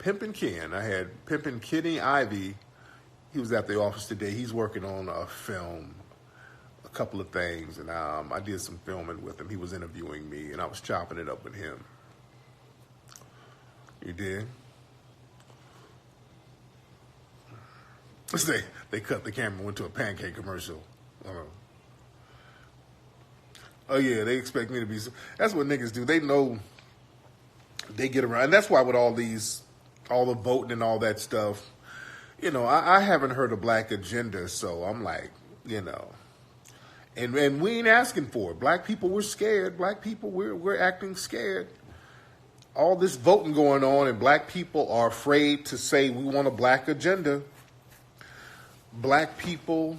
Pimpin' Ken. I had Pimpin' Kenny Ivy. He was at the office today. He's working on a film, a couple of things, and I did some filming with him. He was interviewing me, and I was chopping it up with him. You did? They cut the camera, went to a pancake commercial. Oh yeah, they expect me to be. That's what niggas do. They know they get around, and that's why with all the voting and all that stuff, you know, I haven't heard a black agenda, so I'm like, you know, and we ain't asking for it. Black people, we're scared. Black people, we're acting scared. All this voting going on, and black people are afraid to say we want a black agenda. Black people,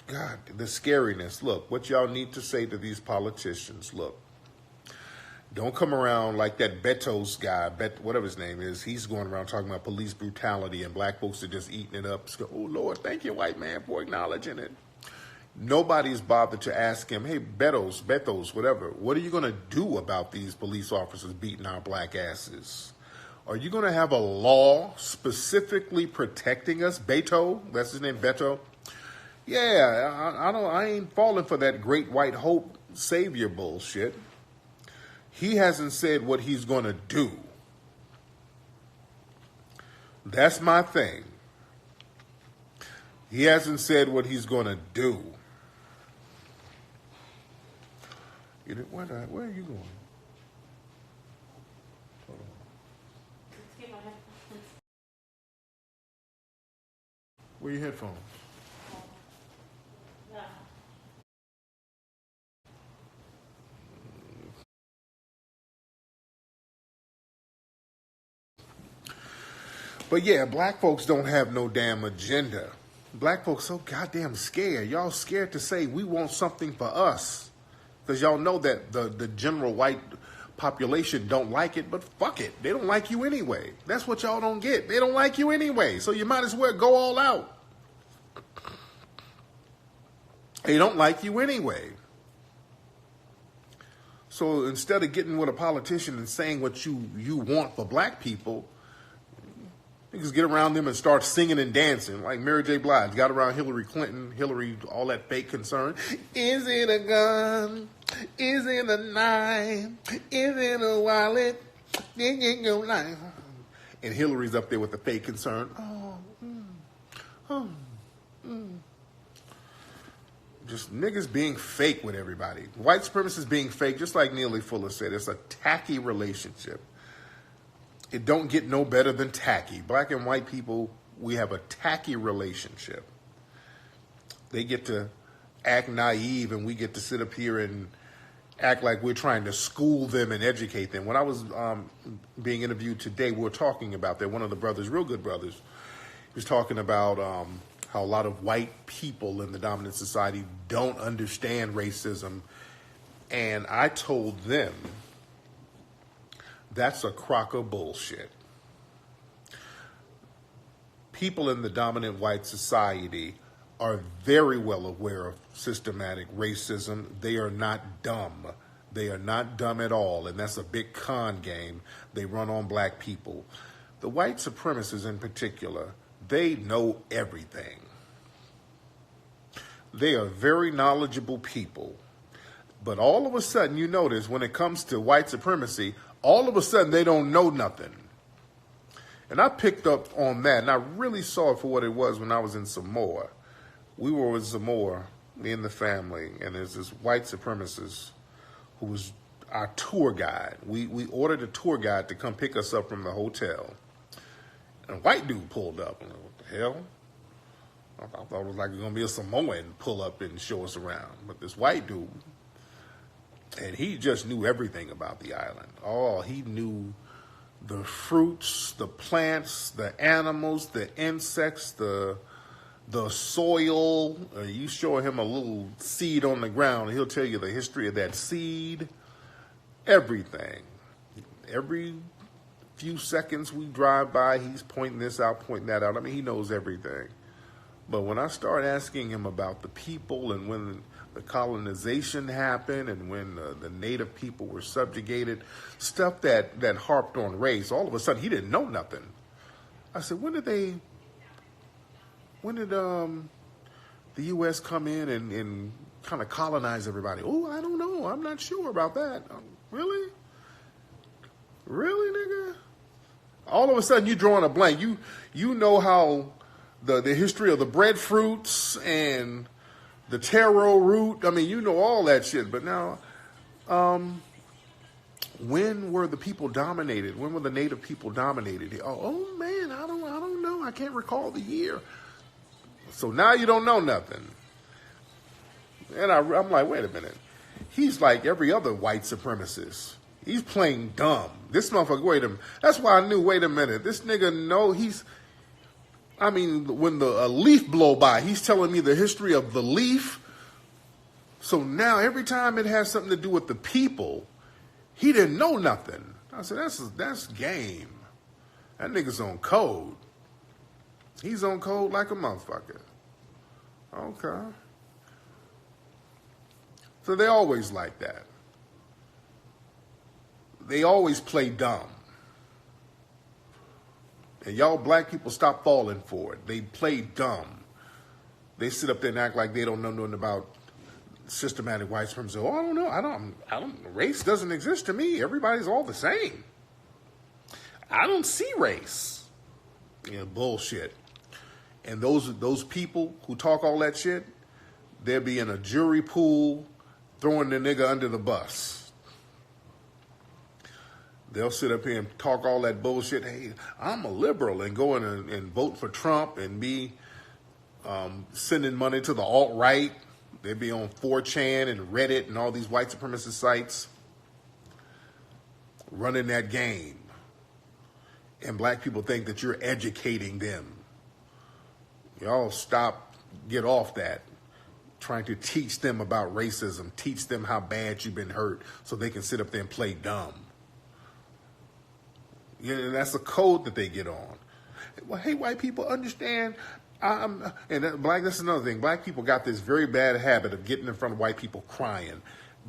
God, the scariness. Look, what y'all need to say to these politicians. Look, don't come around like that Beto's guy, whatever his name is. He's going around talking about police brutality and black folks are just eating it up. Oh, Lord, thank you, white man, for acknowledging it. Nobody's bothered to ask him, hey, Betos, whatever, what are you going to do about these police officers beating our black asses? Are you going to have a law specifically protecting us? Beto, that's his name, Beto. Yeah, I ain't falling for that great white hope savior bullshit. He hasn't said what he's going to do. That's my thing. He hasn't said what he's going to do. Where are you going? Where are your headphones? But yeah, black folks don't have no damn agenda. Black folks so goddamn scared. Y'all scared to say we want something for us. Because y'all know that the general white population don't like it, but fuck it. They don't like you anyway. That's what y'all don't get. They don't like you anyway. So you might as well go all out. They don't like you anyway. So instead of getting with a politician and saying what you want for black people, you just get around them and start singing and dancing like Mary J. Blige got around Hillary Clinton, all that fake concern. Is it a gun? Is it a knife? Is it a wallet? And Hillary's up there with the fake concern. Just niggas being fake with everybody. White supremacists being fake, just like Neely Fuller said. It's a tacky relationship. It don't get no better than tacky. Black and white people, we have a tacky relationship. They get to act naive and we get to sit up here and act like we're trying to school them and educate them. When I was being interviewed today, we were talking about that. One of the brothers, real good brothers, he was talking about how a lot of white people in the dominant society don't understand racism. And I told them, that's a crock of bullshit. People in the dominant white society are very well aware of systematic racism. They are not dumb. They are not dumb at all, and that's a big con game they run on black people. The white supremacists in particular, they know everything. They are very knowledgeable people. But all of a sudden, you notice when it comes to white supremacy, all of a sudden they don't know nothing. And I picked up on that, and I really saw it for what it was when I was in Samoa. We were in Samoa, me and the family, and there's this white supremacist who was our tour guide. We ordered a tour guide to come pick us up from the hotel. And a white dude pulled up. I'm like, what the hell? I thought it was like going to be a Samoan pull up and show us around. But this white dude, and he just knew everything about the island. Oh, he knew the fruits, the plants, the animals, the insects, the soil. You show him a little seed on the ground, he'll tell you the history of that seed, everything. Every few seconds we drive by, he's pointing this out, pointing that out. I mean, he knows everything. But when I start asking him about the people and when the colonization happened and when the native people were subjugated, stuff that harped on race, all of a sudden he didn't know nothing. I said, when did the U.S. come in and kind of colonize everybody? Oh, I don't know. I'm not sure about that. Really? Really, nigga? All of a sudden, you're drawing a blank. You know how the history of the breadfruits and the taro root. I mean, you know all that shit. But now, when were the people dominated? When were the native people dominated? Oh man, I don't know. I can't recall the year. So now you don't know nothing. And I'm like, wait a minute. He's like every other white supremacist. He's playing dumb. This motherfucker, wait a minute. That's why I knew, wait a minute. This nigga when the leaf blow by, he's telling me the history of the leaf. So now every time it has something to do with the people, he didn't know nothing. I said, that's game. That nigga's on code. He's on code like a motherfucker. Okay. So they always like that. They always play dumb. And y'all black people stop falling for it. They play dumb. They sit up there and act like they don't know nothing about systematic white supremacy. Oh, I don't know. I don't. Race doesn't exist to me. Everybody's all the same. I don't see race. Bullshit. And those people who talk all that shit, they'll be in a jury pool throwing the nigga under the bus. They'll sit up here and talk all that bullshit. Hey, I'm a liberal, and go in and vote for Trump and be sending money to the alt-right. They'll be on 4chan and Reddit and all these white supremacist sites running that game. And black people think that you're educating them. Y'all get off that, trying to teach them about racism, teach them how bad you've been hurt so they can sit up there and play dumb. And that's the code that they get on. Well, hey, white people, understand. That's another thing. Black people got this very bad habit of getting in front of white people crying.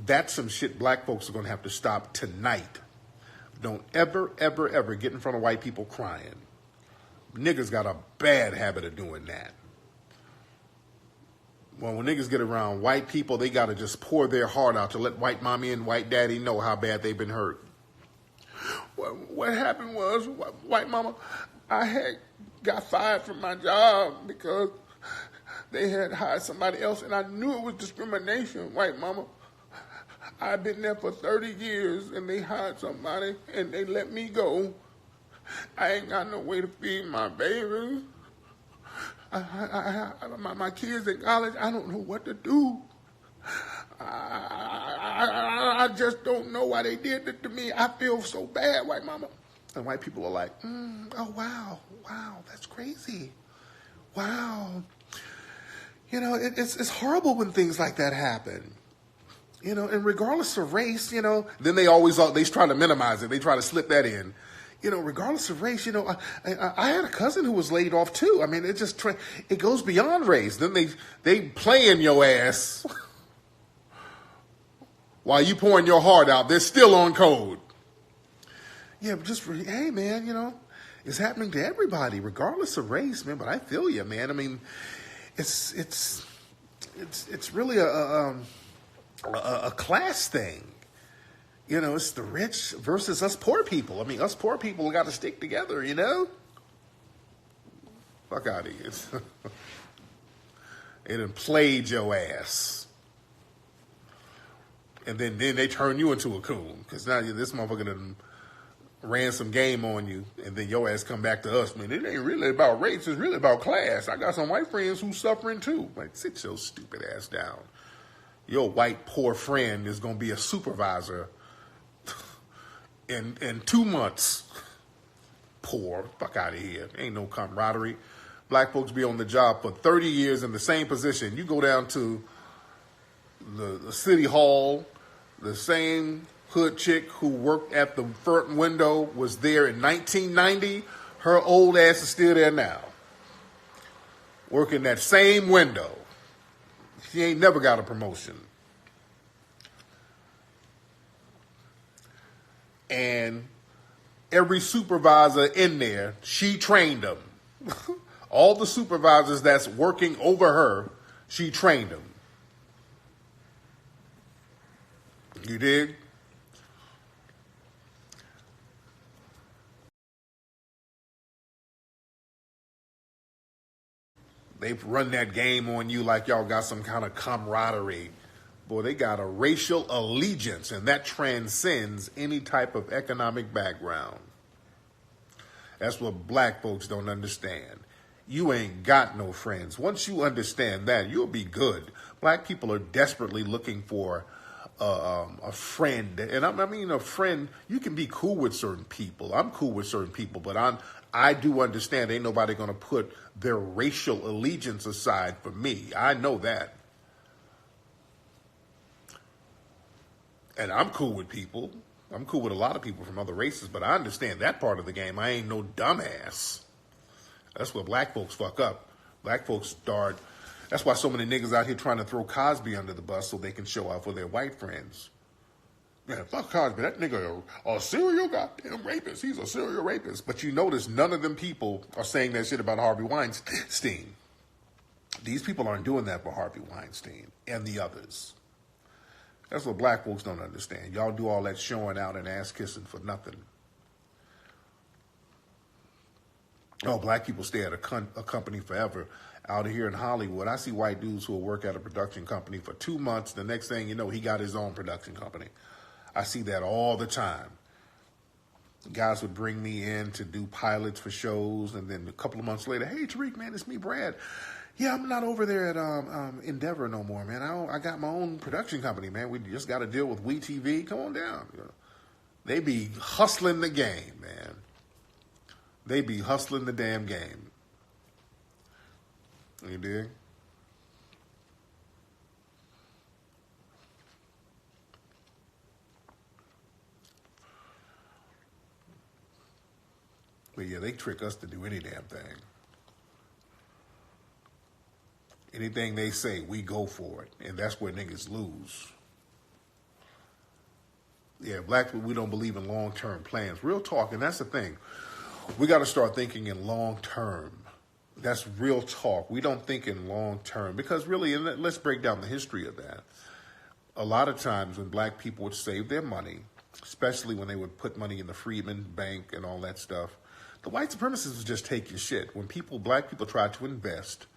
That's some shit black folks are going to have to stop tonight. Don't ever, ever, ever get in front of white people crying. Niggas got a bad habit of doing that. Well, when niggas get around white people, they got to just pour their heart out to let white mommy and white daddy know how bad they've been hurt. What happened was, white mama, I had got fired from my job because they had hired somebody else, and I knew it was discrimination, white mama. I've been there for 30 years, and they hired somebody, and they let me go. I ain't got no way to feed my baby. My kids in college, I don't know what to do. I just don't know why they did it to me. I feel so bad, white mama. And white people are like, oh, wow, that's crazy. Wow. It's horrible when things like that happen. And regardless of race, then they try to minimize it. They try to slip that in. Regardless of race, I had a cousin who was laid off too. I mean, it goes beyond race. Then they play in your ass while you pouring your heart out. They're still on code. Yeah, but hey, man, it's happening to everybody, regardless of race, man. But I feel you, man. I mean, it's really a class thing. It's the rich versus us poor people. I mean, us poor people got to stick together, Fuck out of here. It done played your ass. And then they turn you into a coon. Because now this motherfucker done ran some game on you. And then your ass come back to us. Man, it ain't really about race. It's really about class. I got some white friends who's suffering too. Like, sit your stupid ass down. Your white poor friend is going to be a supervisor in 2 months. Poor. Fuck out of here. Ain't no camaraderie. Black folks be on the job for 30 years in the same position. You go down to the city hall, the same hood chick who worked at the front window was there in 1990. Her old ass is still there now. Working that same window. She ain't never got a promotion. And Every supervisor in there, she trained them. All the supervisors that's working over her, she trained them. You dig? They've run that game on you like y'all got some kind of camaraderie. Boy, they got a racial allegiance, and that transcends any type of economic background. That's what black folks don't understand. You ain't got no friends. Once you understand that, you'll be good. Black people are desperately looking for a friend, and I mean a friend. You can be cool with certain people. I'm cool with certain people, but I do understand ain't nobody gonna put their racial allegiance aside for me. I know that. And I'm cool with people. I'm cool with a lot of people from other races, but I understand that part of the game. I ain't no dumbass. That's where black folks fuck up. Black folks start. That's why so many niggas out here trying to throw Cosby under the bus so they can show off for their white friends. Man, fuck Cosby. That nigga a serial goddamn rapist. He's a serial rapist. But you notice none of them people are saying that shit about Harvey Weinstein. These people aren't doing that for Harvey Weinstein and the others. That's what black folks don't understand. Y'all do all that showing out and ass kissing for nothing. Oh, black people stay at a company forever. Out here in Hollywood, I see white dudes who will work at a production company for 2 months. The next thing you know, he got his own production company. I see that all the time. Guys would bring me in to do pilots for shows, and then a couple of months later, hey, Tariq, man, it's me, Brad. Yeah, I'm not over there at Endeavor no more, man. I got my own production company, man. We just got to deal with WeTV. Come on down. You know, they be hustling the game, man. They be hustling the damn game. You dig? But yeah, they trick us to do any damn thing. Anything they say, we go for it. And that's where niggas lose. Yeah, black people, we don't believe in long-term plans. Real talk, and that's the thing. We got to start thinking in long-term. That's real talk. We don't think in long-term. Because really, and let's break down the history of that. A lot of times when black people would save their money, especially when they would put money in the Freedman Bank and all that stuff, the white supremacists would just take your shit. When black people tried to invest,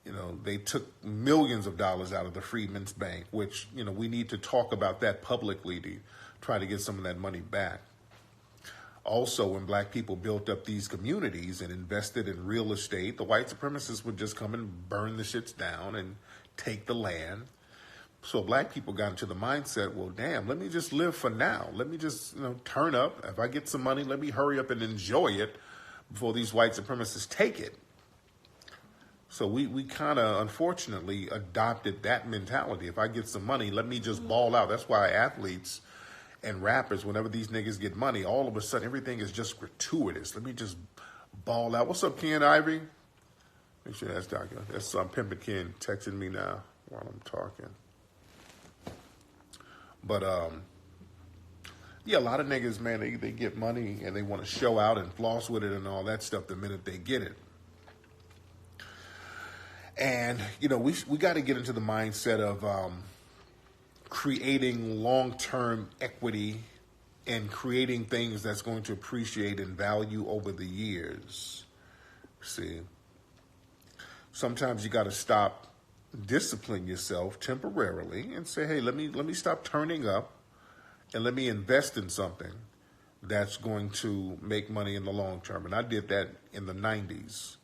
you know, they took millions of dollars out of the Freedmen's Bank, which, you know, we need to talk about that publicly to try to get some of that money back. Also, when black people built up these communities and invested in real estate, the white supremacists would just come and burn the shits down and take the land. So black people got into the mindset, well, damn, let me just live for now. Let me just, you know, turn up. If I get some money, let me hurry up and enjoy it before these white supremacists take it. So we kind of, unfortunately, adopted that mentality. If I get some money, let me just ball out. That's why athletes and rappers, whenever these niggas get money, all of a sudden everything is just gratuitous. Let me just ball out. What's up, Ken Ivy? Make sure that's talking. That's Pimpin' Ken texting me now while I'm talking. But yeah, a lot of niggas, man, they get money and they want to show out and floss with it and all that stuff the minute they get it. And, you know, we got to get into the mindset of creating long-term equity and creating things that's going to appreciate in value over the years. See, sometimes you got to stop, discipline yourself temporarily and say, hey, let me stop turning up and let me invest in something that's going to make money in the long term. And I did that in the 90s.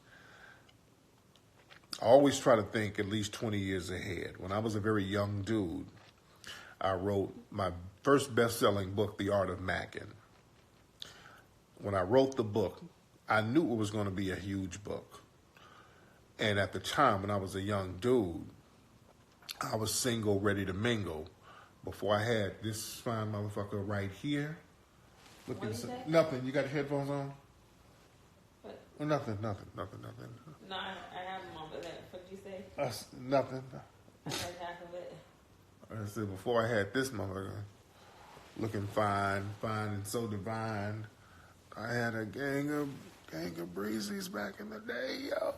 I always try to think at least 20 years ahead. When I was a very young dude, I wrote my first best-selling book, The Art of Mackin'. When I wrote the book, I knew it was going to be a huge book. And at the time, when I was a young dude, I was single, ready to mingle. Before I had this fine motherfucker right here. Look at nothing. You got your headphones on? What? Oh, nothing. No, I have them on, but what did you say? Nothing. I heard half of it. I said, before I had this motherfucker looking fine and so divine, I had a gang of breezies back in the day, yo.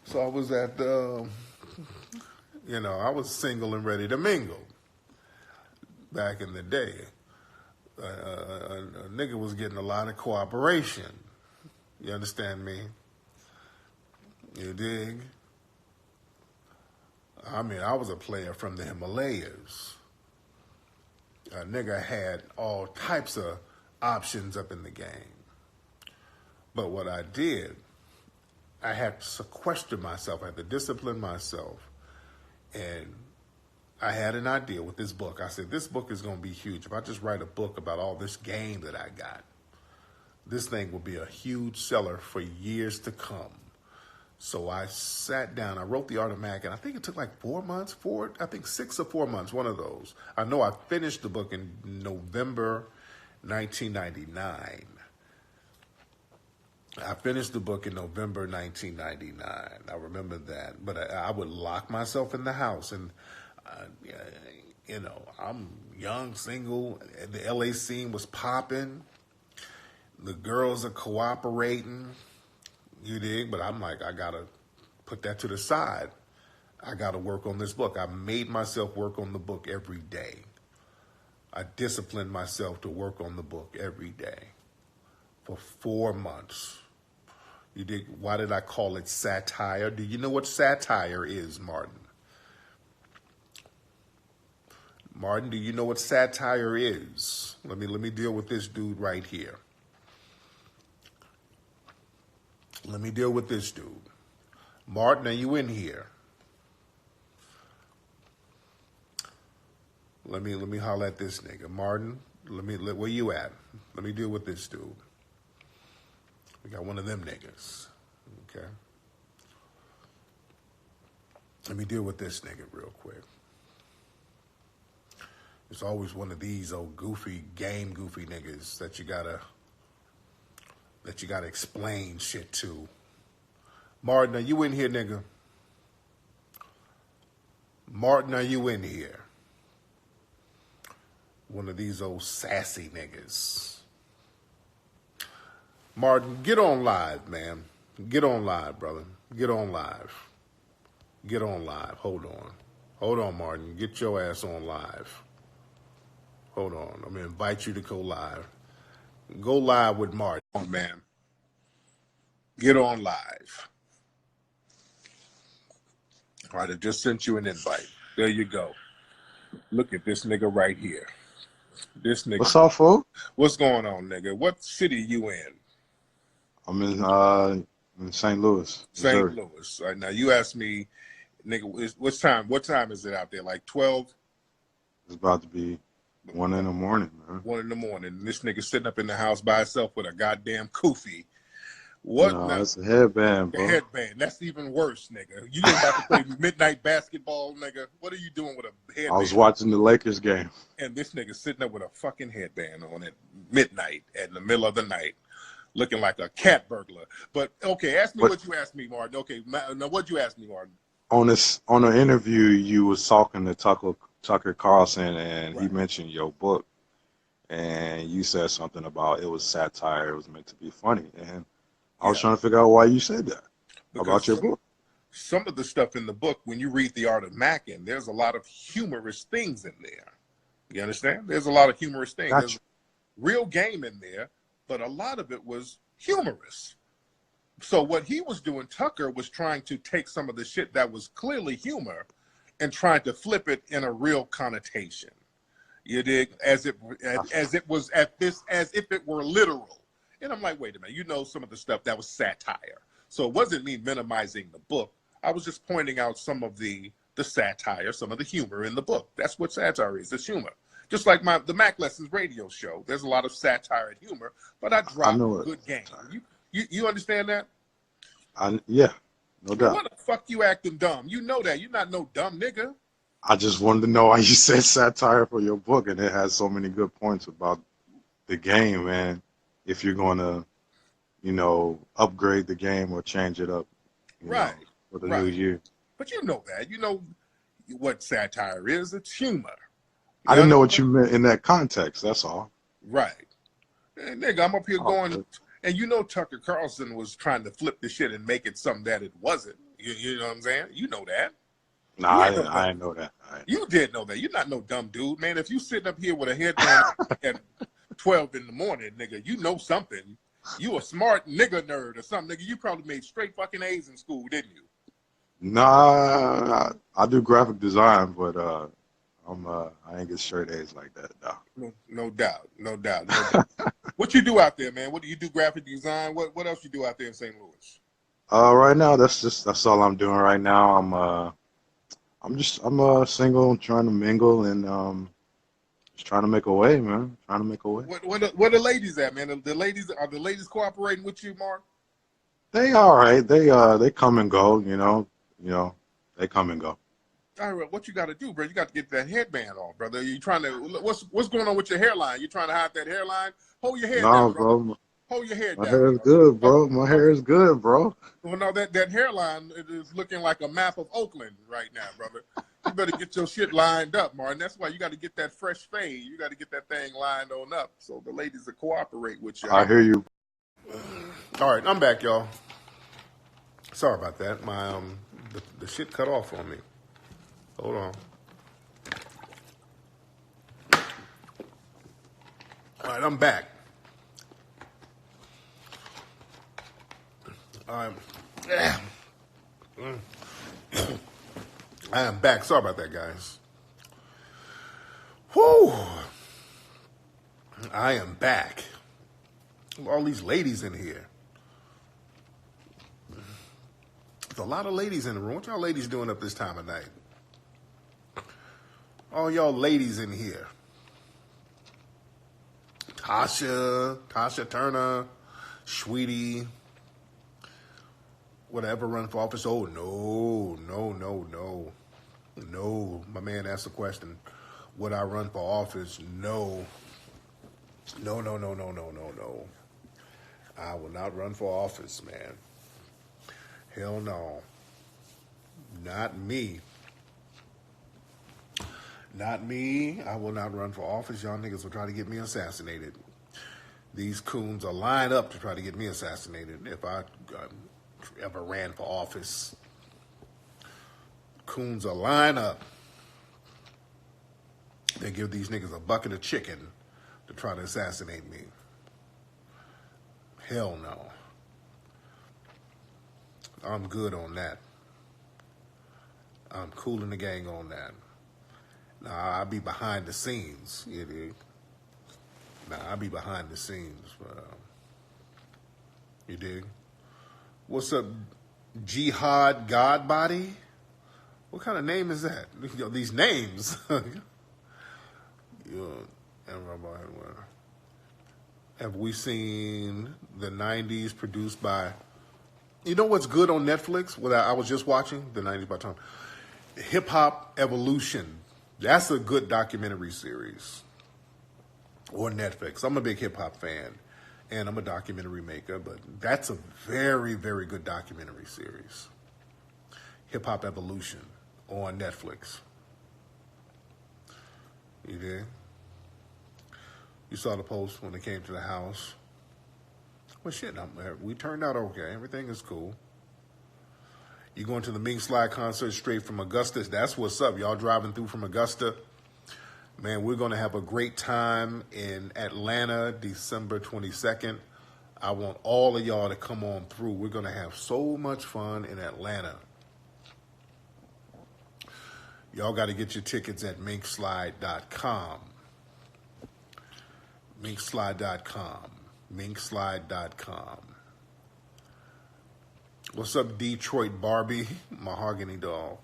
So I was at the, I was single and ready to mingle back in the day. A nigga was getting a lot of cooperation. You understand me? You dig? I mean, I was a player from the Himalayas. A nigga had all types of options up in the game. But what I did, I had to sequester myself. I had to discipline myself. And I had an idea with this book. I said, this book is going to be huge. If I just write a book about all this game that I got, this thing will be a huge seller for years to come. So I sat down, I wrote The Art of Mac, and I think it took like 4 months, 6 or 4 months, one of those. I know I finished the book in November 1999. I finished the book in November 1999. I remember that. But I would lock myself in the house. And, I'm young, single. The LA scene was popping. The girls are cooperating. You dig? But I'm like, I got to put that to the side. I got to work on this book. I made myself work on the book every day. I disciplined myself to work on the book every day for 4 months. You dig? Why did I call it satire? Do you know what satire is, Martin? Martin, do you know what satire is? Let me deal with this dude right here. Let me deal with this dude. Martin, are you in here? Let me holler at this nigga. Martin, where you at? Let me deal with this dude. We got one of them niggas. Okay. Let me deal with this nigga real quick. It's always one of these old goofy niggas that you gotta explain shit to. Martin, are you in here, nigga? Martin, are you in here? One of these old sassy niggas. Martin, get on live, man. Get on live, brother. Get on live. Get on live. Hold on. Hold on, Martin. Get your ass on live. Hold on. I'm going to invite you to go live. Go live with Martin. Come on, man. Get on live. All right, I just sent you an invite. There you go. Look at this nigga right here. This nigga. What's up, fool? What's going on, nigga? What city you in? I'm in St. Louis, Missouri. St. Louis. All right, now you asked me, nigga, what time is it out there? Like 12? It's about to be 1 in the morning, man. 1 in the morning. This nigga sitting up in the house by himself with a goddamn kufi. What? No, now? it's a headband, bro. A headband. That's even worse, nigga. You ain't about to play midnight basketball, nigga. What are you doing with a headband? I was watching the Lakers game. And this nigga sitting up with a fucking headband on at midnight, in the middle of the night, looking like a cat burglar. But, okay, ask me what you asked me, Martin. Okay, now what'd you ask me, Martin? On an interview, you was talking to Tucker Carlson, and he mentioned your book. And you said something about it was satire. It was meant to be funny. And I was trying to figure out why you said that about your book. Some of the stuff in the book, when you read The Art of Mackin', there's a lot of humorous things in there. You understand? There's a lot of humorous things. Gotcha. There's real game in there, but a lot of it was humorous. So what he was doing, Tucker was trying to take some of the shit that was clearly humor and trying to flip it in a real connotation. You dig? As if it were literal. And I'm like, wait a minute, you know some of the stuff that was satire. So it wasn't me minimizing the book. I was just pointing out some of the satire, some of the humor in the book. That's what satire is, it's humor. Just like the Mac Lessons radio show. There's a lot of satire and humor, but I dropped good game. You understand that? Yeah, no doubt. What the fuck you acting dumb? You know that. You're not no dumb nigga. I just wanted to know why you said satire for your book, and it has so many good points about the game, man. If you're going to, upgrade the game or change it up, for the new year. But you know that. You know what satire is. It's humor. I didn't know what you meant in that context. That's all. Right. Hey, nigga, I'm up here going And you know Tucker Carlson was trying to flip the shit and make it something that it wasn't. You know what I'm saying? You know that. Nah, You I ain't no didn't. dumb. I didn't know that. You did know that. You're not no dumb dude, man. If you sitting up here with a headband at 12 in the morning, nigga, you know something. You a smart nigga nerd or something, nigga. You probably made straight fucking A's in school, didn't you? Nah, I do graphic design, but I ain't get straight A's like that. No. No doubt. No doubt. No doubt. What you do out there, man? What do you do? Graphic design? What else you do out there in St. Louis? Right now, that's all I'm doing right now. I'm single, trying to mingle, and just trying to make a way, man. Trying to make a way. Where the ladies at, man? The ladies are the ladies cooperating with you, Mark? They all right. They come and go. They come and go. All right, what you got to do, bro? You got to get that headband off, brother. You trying to what's going on with your hairline? You trying to hide that hairline? Hold your head No, down, brother. bro. Hold your head My down. hair is good, bro. My hair is good, bro. Well, no, that hairline is looking like a map of Oakland right now, brother. You better get your shit lined up, Martin. That's why you got to get that fresh fade. You got to get that thing lined on up so the ladies will cooperate with you. I hear you. All right, I'm back, y'all. Sorry about that. My the shit cut off on me. Hold on. All right, I'm back. I am back. Sorry about that, guys. Whew. I am back. All these ladies in here. There's a lot of ladies in the room. What y'all ladies doing up this time of night? All y'all ladies in here. Tasha Turner, Sweetie, whatever run for office. Oh, no. My man asked the question, would I run for office? No. No. I will not run for office, man. Hell no. Not me. Not me. I will not run for office. Y'all niggas will try to get me assassinated. These coons are lined up to try to get me assassinated if I ever ran for office. Coons are lined up. They give these niggas a bucket of chicken to try to assassinate me. Hell no. I'm good on that. I'm cool in the gang on that. Nah, I'll be behind the scenes, you dig? I'll be behind the scenes, you dig? What's up, Jihad Godbody? What kind of name is that? These names. Have we seen the 90s produced by... You know what's good on Netflix? What I was just watching? The 90s by Tom. Hip Hop Evolution. That's a good documentary series on Netflix. I'm a big hip hop fan, and I'm a documentary maker, but that's a very, very good documentary series. Hip Hop Evolution on Netflix. You did? You saw the post when they came to the house. Well, shit, we turned out okay. Everything is cool. You going to the Mink Slide concert straight from Augusta. That's what's up. Y'all driving through from Augusta. Man, we're going to have a great time in Atlanta, December 22nd. I want all of y'all to come on through. We're going to have so much fun in Atlanta. Y'all got to get your tickets at minkslide.com. Minkslide.com. Minkslide.com. What's up, Detroit Barbie? Mahogany doll.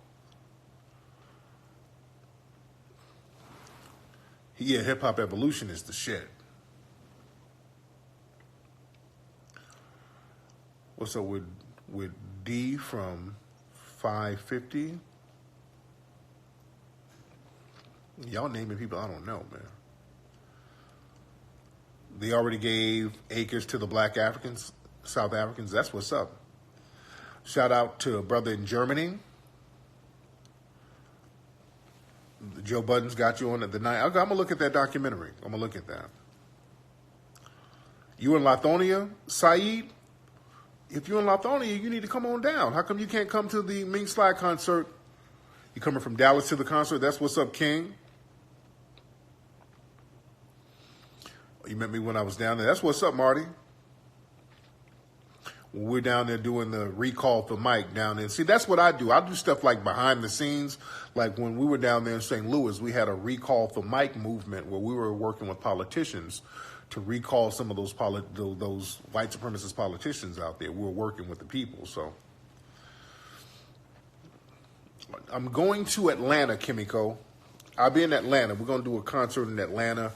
Yeah, Hip Hop Evolution is the shit. What's up with D from 550? Y'all naming people I don't know, man. They already gave acres to the black Africans, South Africans. That's what's up. Shout out to a brother in Germany. Joe Budden's got you on at the night. I'm going to look at that documentary. I'm going to look at that. You in Lithonia, Saeed? If you're in Lithonia, you need to come on down. How come you can't come to the Mink Slide concert? You coming from Dallas to the concert? That's what's up, King. You met me when I was down there. That's what's up, Marty. When we're down there doing the recall for Mike down there. See, that's what I do. I do stuff like behind the scenes. Like when we were down there in St. Louis, we had a recall for Mike movement where we were working with politicians to recall some of those white supremacist politicians out there. We were working with the people. So I'm going to Atlanta, Kimiko. I'll be in Atlanta. We're going to do a concert in Atlanta.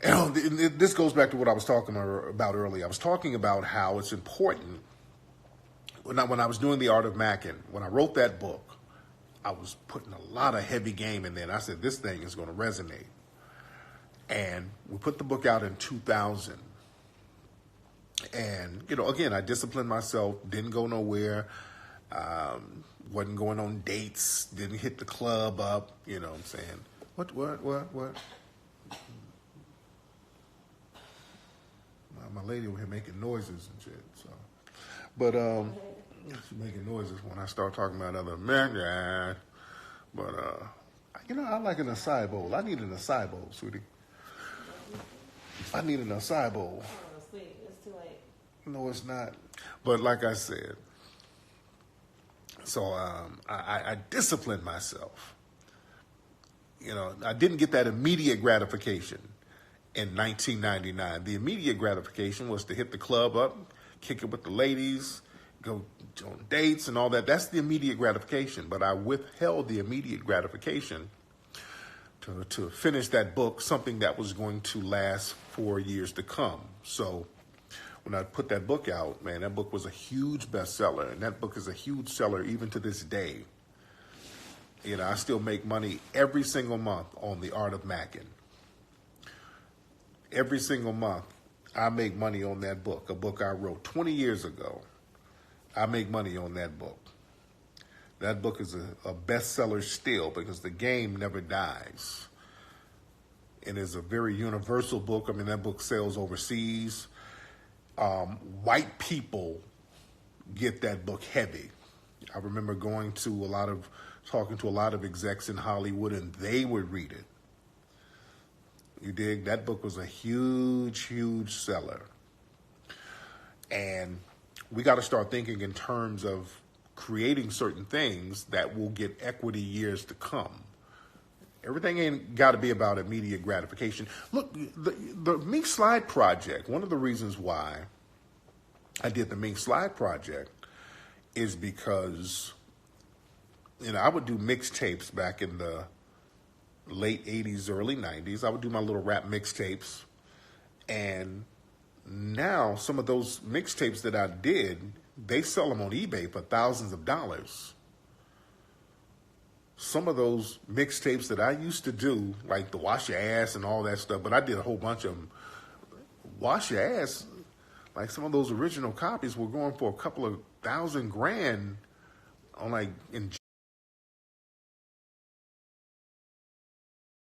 And this goes back to what I was talking about earlier. I was talking about how it's important. When I was doing The Art of Mackin', when I wrote that book, I was putting a lot of heavy game in there. And I said, this thing is going to resonate. And we put the book out in 2000. And, again, I disciplined myself, didn't go nowhere, wasn't going on dates, didn't hit the club up, you know what I'm saying? What? My lady over here making noises and shit. So, but she's making noises when I start talking about other men. But I like an acai bowl. I need an acai bowl, sweetie. I need an acai bowl. It's too late. No, it's not. But like I said, so I disciplined myself. I didn't get that immediate gratification. In 1999, the immediate gratification was to hit the club up, kick it with the ladies, go on dates and all that. That's the immediate gratification. But I withheld the immediate gratification to finish that book, something that was going to last 4 years to come. So when I put that book out, man, that book was a huge bestseller. And that book is a huge seller even to this day. I still make money every single month on The Art of Mackin'. Every single month, I make money on that book, a book I wrote 20 years ago. I make money on that book. That book is a bestseller still because the game never dies. It is a very universal book. I mean, that book sells overseas. White people get that book heavy. I remember talking to a lot of execs in Hollywood, and they would read it. You dig? That book was a huge, huge seller. And we got to start thinking in terms of creating certain things that will get equity years to come. Everything ain't got to be about immediate gratification. Look, the Mink Slide Project, one of the reasons why I did the Mink Slide Project is because, I would do mixtapes back in the late 80s, early 90s. I would do my little rap mixtapes. And now some of those mixtapes that I did, they sell them on eBay for thousands of dollars. Some of those mixtapes that I used to do, like the Wash Your Ass and all that stuff, but I did a whole bunch of them. Wash Your Ass, like some of those original copies were going for a couple of $1,000 on in